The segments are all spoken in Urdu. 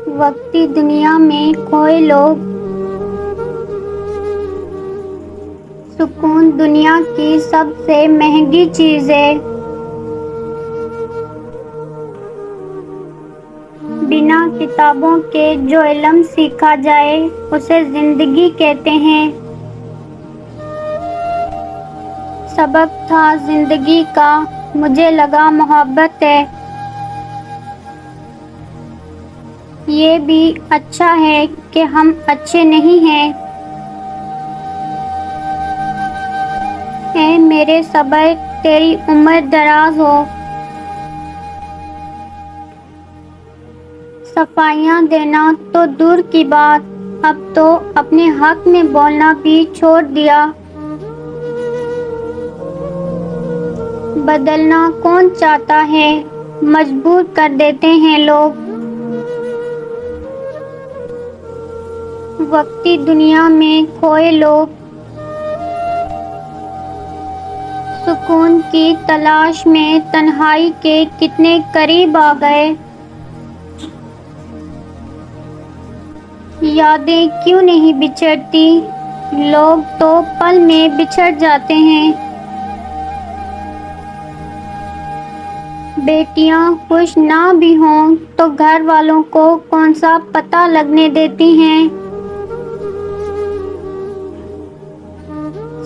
وقتی دنیا میں کھوئے لوگ، سکون دنیا کی سب سے مہنگی چیز ہے۔ بنا کتابوں کے جو علم سیکھا جائے اسے زندگی کہتے ہیں۔ سبق تھا زندگی کا، مجھے لگا محبت ہے۔ یہ بھی اچھا ہے کہ ہم اچھے نہیں ہیں۔ اے میرے صبر، تیری عمر دراز ہو۔ صفائیاں دینا تو دور کی بات، اب تو اپنے حق میں بولنا بھی چھوڑ دیا۔ بدلنا کون چاہتا ہے، مجبور کر دیتے ہیں لوگ۔ وقتی دنیا میں کھوئے لوگ، سکون کی تلاش میں تنہائی کے کتنے قریب آ گئے۔ یادیں کیوں نہیں بچھڑتی، لوگ تو پل میں بچھڑ جاتے ہیں۔ بیٹیاں خوش نہ بھی ہوں تو گھر والوں کو کون سا پتہ لگنے دیتی ہیں۔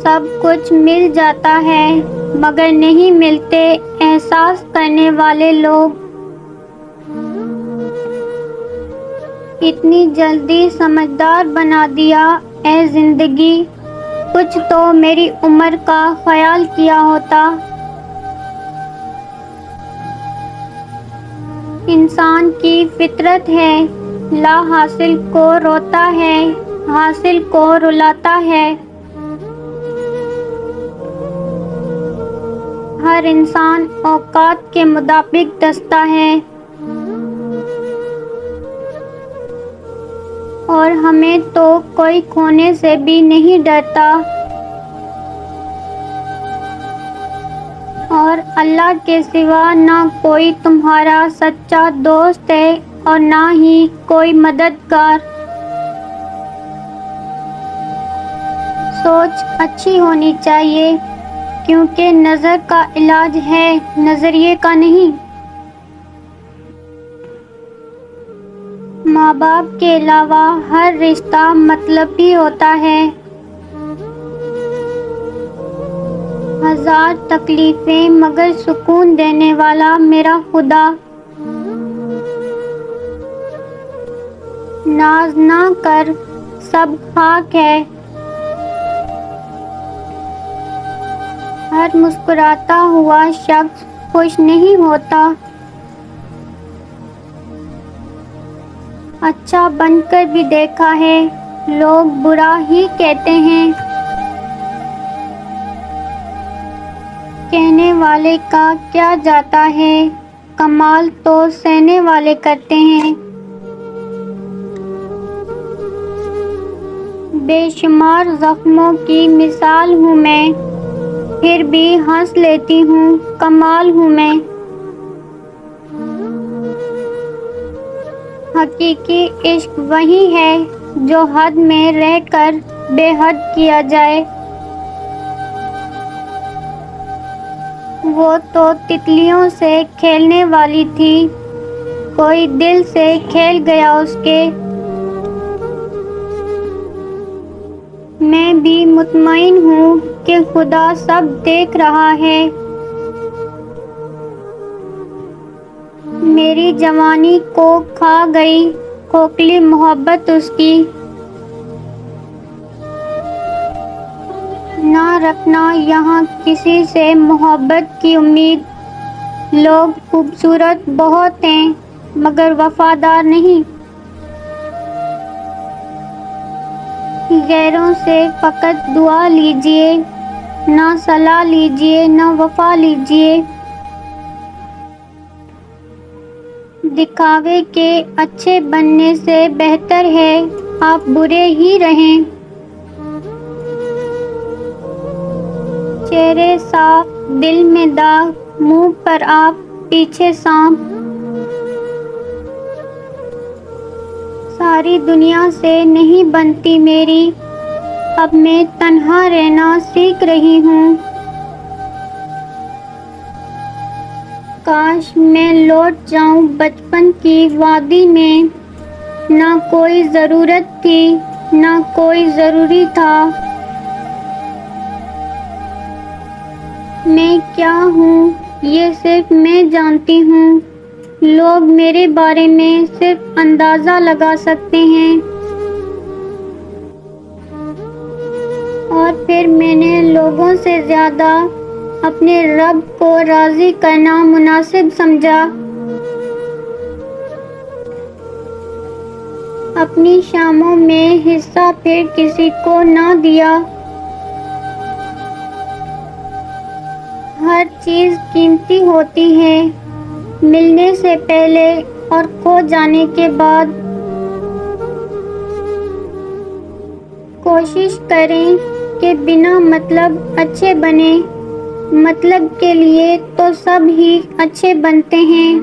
سب کچھ مل جاتا ہے مگر نہیں ملتے احساس کرنے والے لوگ۔ اتنی جلدی سمجھدار بنا دیا اے زندگی، کچھ تو میری عمر کا خیال کیا ہوتا۔ انسان کی فطرت ہے، لا حاصل کو روتا ہے، حاصل کو رلاتا ہے۔ ہر انسان اوقات کے مطابق دستہ ہے، اور ہمیں تو کوئی کھونے سے بھی نہیں ڈرتا۔ اور اللہ کے سوا نہ کوئی تمہارا سچا دوست ہے اور نہ ہی کوئی مددگار۔ سوچ اچھی ہونی چاہیے، کیونکہ نظر کا علاج ہے، نظریے کا نہیں۔ ماں باپ کے علاوہ ہر رشتہ مطلبی ہوتا ہے۔ ہزار تکلیفیں مگر سکون دینے والا میرا خدا۔ ناز نہ کر، سب خاک ہے۔ ہر مسکراتا ہوا شخص خوش نہیں ہوتا۔ اچھا بن کر بھی دیکھا ہے، لوگ برا ہی کہتے ہیں۔ کہنے والے کا کیا جاتا ہے، کمال تو سہنے والے کرتے ہیں۔ بے شمار زخموں کی مثال ہوں میں، پھر بھی ہنس لیتی ہوں، کمال ہوں میں۔ حقیقی عشق وہی ہے جو حد میں رہ کر بے حد کیا جائے۔ وہ تو تتلیوں سے کھیلنے والی تھی، کوئی دل سے کھیل گیا اس کے۔ میں بھی مطمئن ہوں کہ خدا سب دیکھ رہا ہے۔ میری جوانی کو کھا گئی کھوکھلی محبت اس کی۔ نہ رکھنا یہاں کسی سے محبت کی امید، لوگ خوبصورت بہت ہیں مگر وفادار نہیں۔ غیروں سے فقط دعا لیجئے، نہ صلاح لیجئے نہ وفا لیجئے۔ دکھاوے کے اچھے بننے سے بہتر ہے آپ برے ہی رہیں۔ چہرے صاف دل میں داغ، منہ پر آپ پیچھے سانپ۔ ساری دنیا سے نہیں بنتی میری، اب میں تنہا رہنا سیکھ رہی ہوں۔ کاش میں لوٹ جاؤں بچپن کی وادی میں، نہ کوئی ضرورت تھی نہ کوئی ضروری تھا۔ میں کیا ہوں یہ صرف میں جانتی ہوں، لوگ میرے بارے میں صرف اندازہ لگا سکتے ہیں۔ اور پھر میں نے لوگوں سے زیادہ اپنے رب کو راضی کرنا مناسب سمجھا۔ اپنی شاموں میں حصہ پھر کسی کو نہ دیا۔ ہر چیز قیمتی ہوتی ہے، ملنے سے پہلے اور کھو جانے کے بعد۔ کوشش کریں کہ بنا مطلب اچھے بنیں، مطلب کے لیے تو سب ہی اچھے بنتے ہیں۔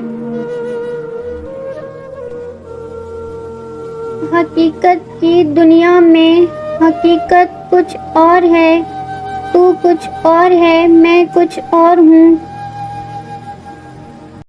حقیقت کی دنیا میں حقیقت کچھ اور ہے، تو کچھ اور ہے، میں کچھ اور ہوں۔